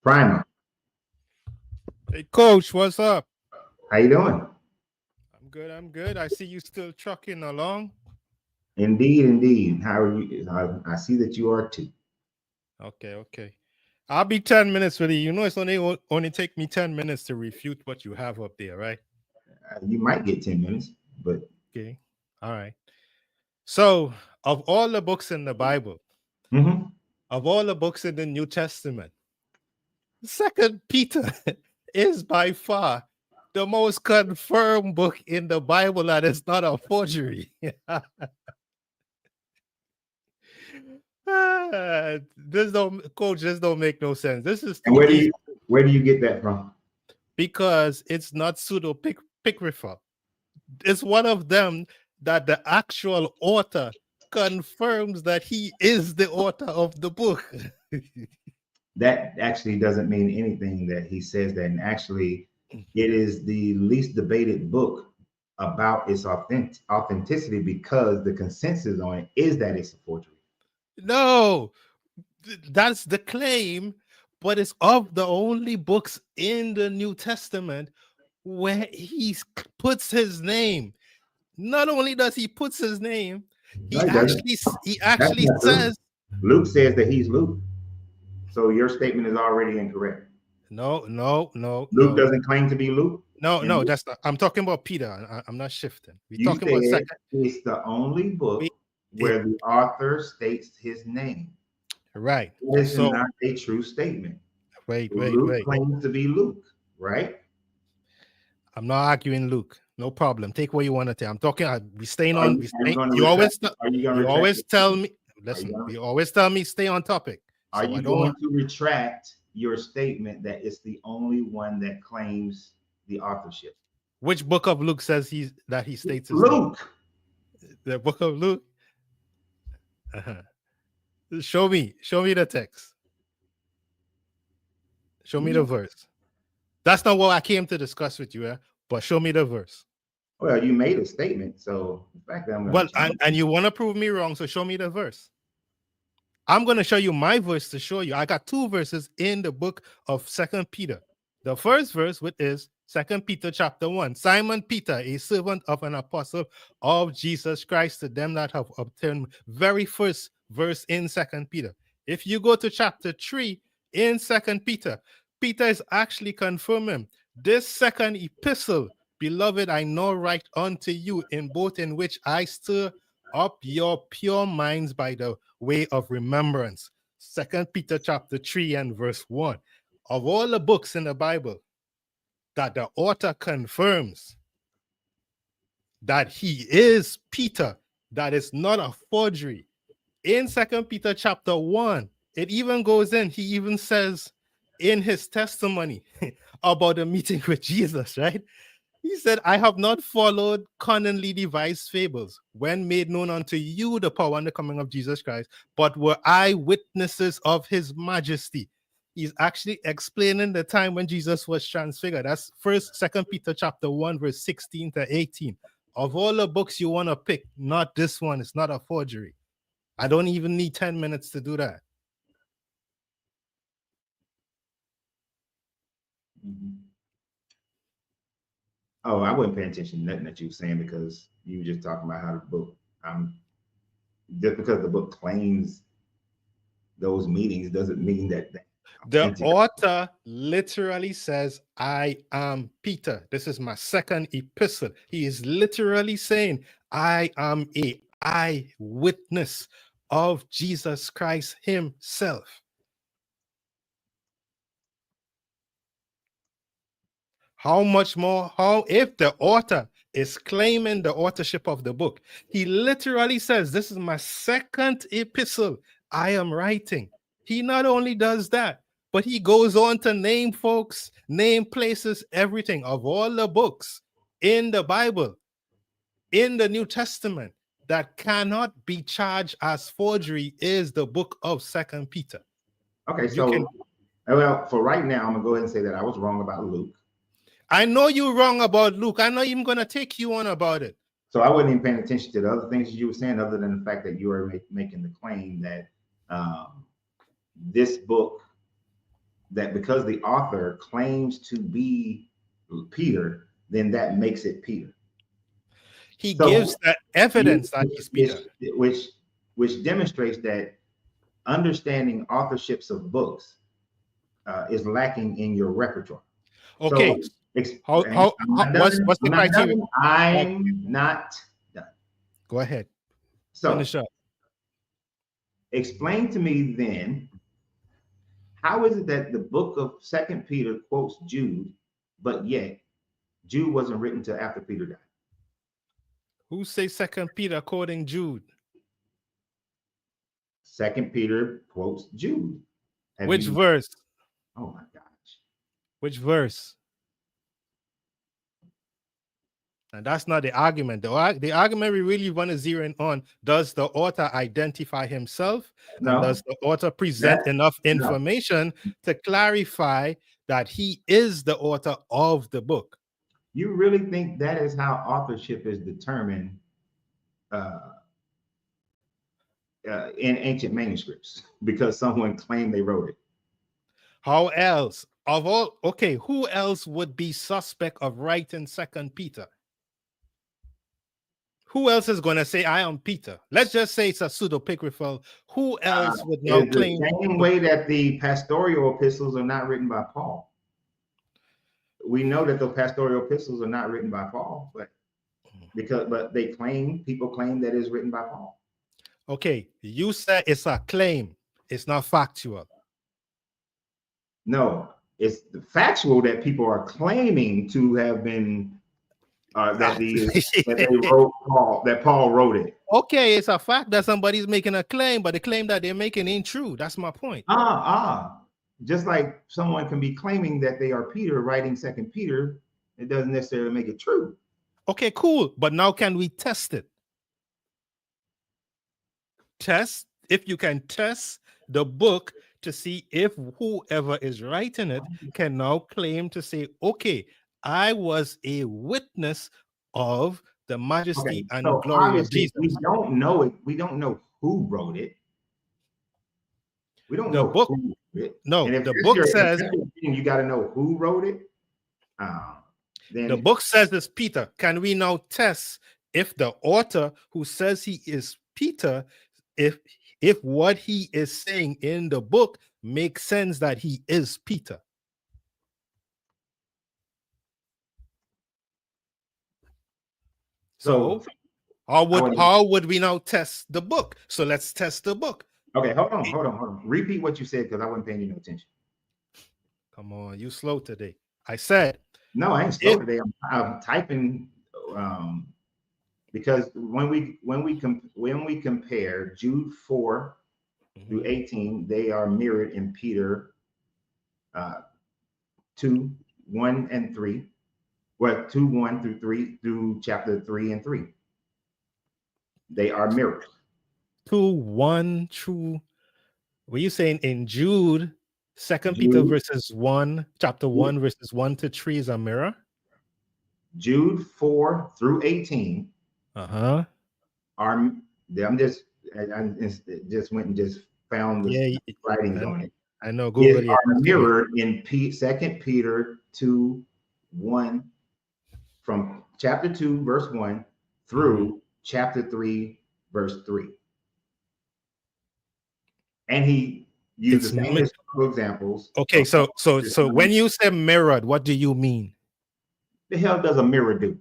Primer, Hey, Coach, what's up? how you doing? I'm good. I'm good. I see you still trucking along. Indeed, indeed. How are you? I see that you are too. Okay, okay. I'll be 10 minutes with you. You know, it's only take me 10 minutes to refute what you have up there, right? You might get 10 minutes, but Okay. All right. So, of all the books in the Bible, mhm. of all the books in the New Testament, Second Peter is by far the most confirmed book in the Bible that is not a forgery. This don't, coach. This don't make no sense. This is And too easy where do you get that from? because it's not pseudo picrypha. It's one of them that the actual author confirms that he is the author of the book. That actually doesn't mean anything that he says that. And actually, it is the least debated book about its authenticity because the consensus on it is that it's a forgery. No, that's the claim, but it's of the only books in the New Testament where he puts his name. Not only does he puts his name, No, he doesn't. he That's actually not true. says Luke says that he's Luke. So your statement is already incorrect. no, no, no, Luke no, doesn't claim to be Luke. no, And no. That's not. I'm talking about Peter. I'm not shifting. We're you talking about said second. it's the only We, book it, where the author states his name. right. This is So not a true statement. wait, Luke wait. claims to be Luke, right? I'm not arguing, Luke. No problem. Take what you want to take. I'm talking. We staying Are on. you, We are you stay, going to you retract? always. Are you going to You retract always your tell statement? me. Are you Listen. going You always tell me stay on topic. are So I you don't going want. to retract your statement that it's the only one that claims the authorship? Which book of Luke says he states his name? Luke. The book of Luke. Uh-huh. Show me. Show me the text. Show me the verse. That's not what I came to discuss with you, but show me the verse. Well, you made a statement, so the fact that I'm going to Well, challenge and you. you want to prove me wrong, so show me the verse. I'm going to show you my verse to show you. I got two verses in the book of Second Peter. The first verse, which is Second Peter chapter 1. Simon Peter, a servant of an apostle of Jesus Christ, to them that have obtained very first verse in Second Peter. If you go to chapter 3 in Second Peter, Peter is actually confirming this second epistle, beloved, I now write unto you, in both in which I stir up your pure minds by the way of remembrance. Second Peter chapter 3 and verse 1. Of all the books in the Bible that the author confirms that he is Peter, that is not a forgery. In Second Peter chapter 1, it even goes in, he even says in his testimony about the meeting with Jesus, right? He said, I have not followed cunningly devised fables when made known unto you the power and the coming of Jesus Christ, but were eyewitnesses of his majesty. He's actually explaining the time when Jesus was transfigured. That's Second Peter chapter 1, verse 16 to 18. Of all the books you want to pick, not this one. It's not a forgery. I don't even need 10 minutes to do that. Mhm. Oh, I wasn't paying attention to nothing that you were saying because you were just talking about how the book. Just because the book claims those meanings doesn't mean that The authentic. author literally says, I am Peter. This is my second epistle. He is literally saying, I am a eyewitness of Jesus Christ himself. How much more? How if the author is claiming the authorship of the book? He literally says, this is my second epistle I am writing. He not only does that, but he goes on to name folks, name places, everything of all the books in the Bible, in the New Testament, that cannot be charged as forgery is the book of Second Peter. Okay, You can. so well, for right now, I'm gonna go ahead and say that I was wrong about Luke. I know you're wrong about Luke. I'm not even going to take you on about it. So I wasn't even paying attention to the other things you were saying, other than the fact that you were making the claim that um, this book that because the author claims to be Peter, then that makes it Peter. He gives that evidence that he's Peter. Which demonstrates that understanding authorships of books is lacking in your repertoire. Okay. So, what's the criteria? I'm not done. Go ahead. So, finish up. Explain to me then, how is it that the book of Second Peter quotes Jude, but yet Jude wasn't written till after Peter died? Who say Second Peter quoting Jude? Second Peter quotes Jude. Which verse? Oh my gosh. Which verse? And that's not the argument. The argument we really want to zero in on, does the author identify himself? No. And does the author present enough information to clarify that he is the author of the book? You really think that is how authorship is determined in ancient manuscripts? Because someone claimed they wrote it. How else? Who else would be suspect of writing Second Peter? Who else is going to say, I am Peter? Let's just say it's a pseudepigraphal. Who else would now claim? The same way that the pastoral epistles are not written by Paul. We know that the pastoral epistles are not written by Paul, but people claim that it's written by Paul. Okay, you said it's a claim. It's not factual. No, it's the factual that people are claiming to have been that Paul wrote it. Okay, it's a fact that somebody's making a claim, but the claim that they're making ain't true. That's my point. Just like someone can be claiming that they are Peter writing Second Peter, it doesn't necessarily make it true. Okay, cool. But now can we test it? If you can test the book to see if whoever is writing it can now claim to say, okay, I was a witness of the majesty and glory of Jesus. We don't know it. We don't know who wrote it. We don't know book. Who wrote it. No, the book says you got to know who wrote it. Then the book says it's Peter. Can we now test if the author who says he is Peter, if what he is saying in the book makes sense that he is Peter? So how would we now test the book? So let's test the book. Okay, hold on. Repeat what you said, because I wasn't paying you no attention. Come on, you slow today. I said no, I ain't slow today. I'm typing because when we compare Jude 4 through 18, they are mirrored in Peter 2, 1 and 3. Well, 2, 1 through 3 through chapter 3 and 3. They are mirrors. 2, 1 through. Were you saying in Jude, Second Peter verses 1, chapter 1, verses 1 to 3 is a mirror? Jude 4 through 18. I just went and just found the writings on it. I know Google are mirrored in Second Peter 2, 1. From chapter 2, verse 1 through chapter 3, verse 3. And he used the same examples. Okay, so when you say mirrored, what do you mean? The hell does a mirror do?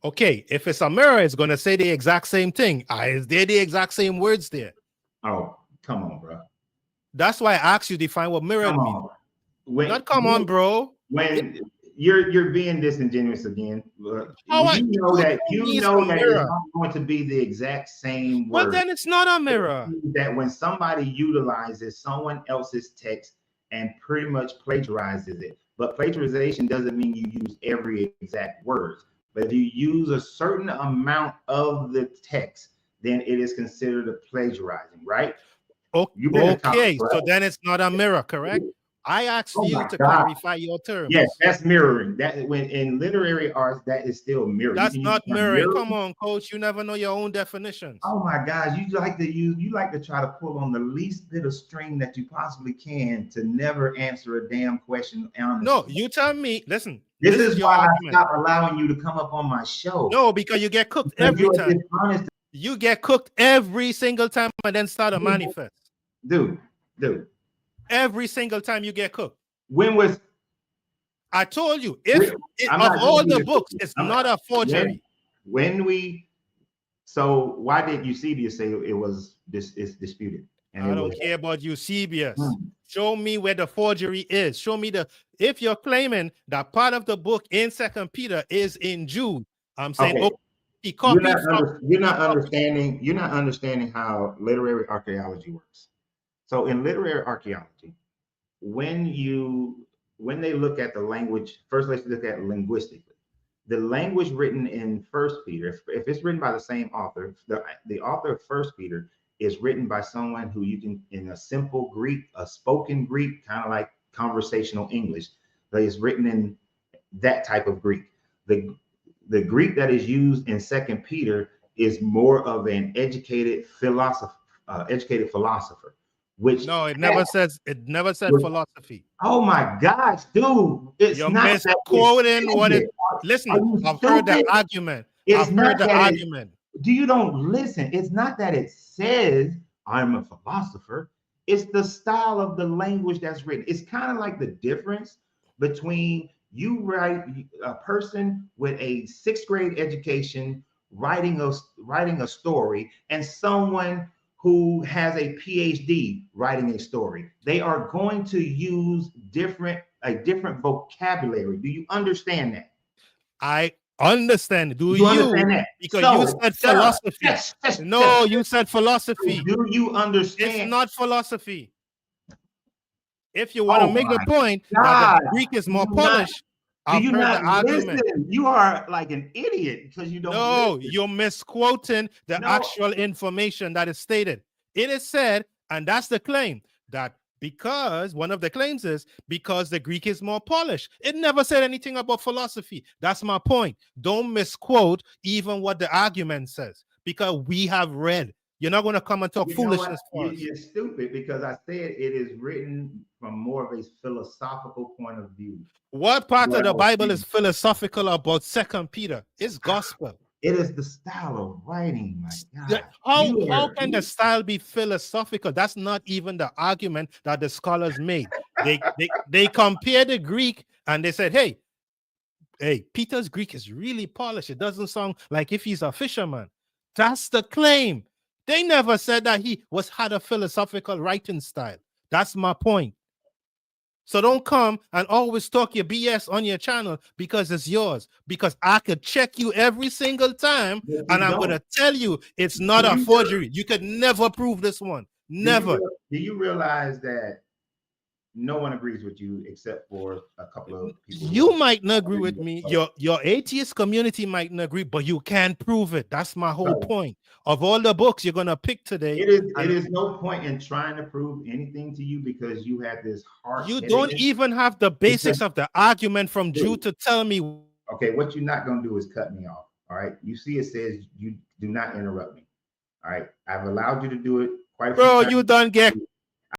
Okay, if it's a mirror, it's going to say the exact same thing. Is there the exact same words there? Oh, come on, bro. That's why I asked you to define what mirrored means. Not come on, bro. When you're being disingenuous again. You know that it's not going to be the exact same word. Well, then it's not a mirror. That when somebody utilizes someone else's text and pretty much plagiarizes it, but plagiarization doesn't mean you use every exact word. But if you use a certain amount of the text, then it is considered a plagiarizing, right? Okay, so then it's not a mirror, correct? I asked Oh you my to God. clarify your terms. Yes, that's mirroring. That when in literary arts, that is still mirroring. That's not mirroring. Come on, coach. You never know your own definitions. Oh my gosh, you like to try to pull on the least bit of string that you possibly can to never answer a damn question honestly. No, you tell me. Listen, this is your why argument. I stop allowing you to come up on my show. No, because you get cooked every time. You get cooked every single time and then start a manifest. Dude. Every single time you get cooked. When was I told you, if of all the books, it's not a forgery. So why did Eusebius say it's disputed? And I don't care about Eusebius. Show me where the forgery is. Show me if you're claiming that part of the book in 2 Peter is in Jude, I'm saying, okay, he copied you're not understanding how literary archaeology works. So in literary archaeology, when they look at the language, first let's look at linguistically. The language written in 1 Peter, if it's written by the same author, the author of 1 Peter is written by someone who you can, in a simple Greek, a spoken Greek, kind of like conversational English, that is written in that type of Greek. The Greek that is used in 2 Peter is more of an educated philosopher, which it never said philosophy. Oh my gosh, dude. You're misquoting what it. Listen, I've heard the argument. You don't listen. It's not that it says I'm a philosopher. It's the style of the language that's written. It's kind of like the difference between a person with a 6th grade education writing a story and someone who has a PhD writing a story. They are going to use a different vocabulary. Do you understand that? I understand. Do you understand that? Because you said philosophy. You said philosophy. Do you understand? It's not philosophy. If you want to make the point that the Greek is more polished, do you not listen? You are like an idiot because you don't. No, you're misquoting the actual information that is stated. It is said, and that's the claim, that because one of the claims is because the Greek is more polished. It never said anything about philosophy. That's my point. Don't misquote even what the argument says, because we have read. You're not going to come and talk foolishness for us. You're stupid, because I said it is written from more of a philosophical point of view. What part of the Bible is philosophical about 2 Peter? It's gospel. It is the style of writing, my God. How can the style be philosophical? That's not even the argument that the scholars made. They compared the Greek and they said, hey, Peter's Greek is really polished. It doesn't sound like if he's a fisherman. That's the claim. They never said that he had a philosophical writing style. That's my point. So don't come and always talk your BS on your channel because it's yours. Because I could check you every single time, and I'm going to tell you it's not a forgery. You could never prove this one. Never. Do you realize that no one agrees with you except for a couple of people? You might not agree with me. Your atheist community might not agree, but you can't prove it. That's my whole point. Of all the books you're going to pick today, it is no point in trying to prove anything to you, because you have this heart. You don't even have the basics of the argument from Jude to tell me. Okay, what you're not going to do is cut me off. All right. You see, it says you do not interrupt me. All right. I've allowed you to do it quite a few times. You done get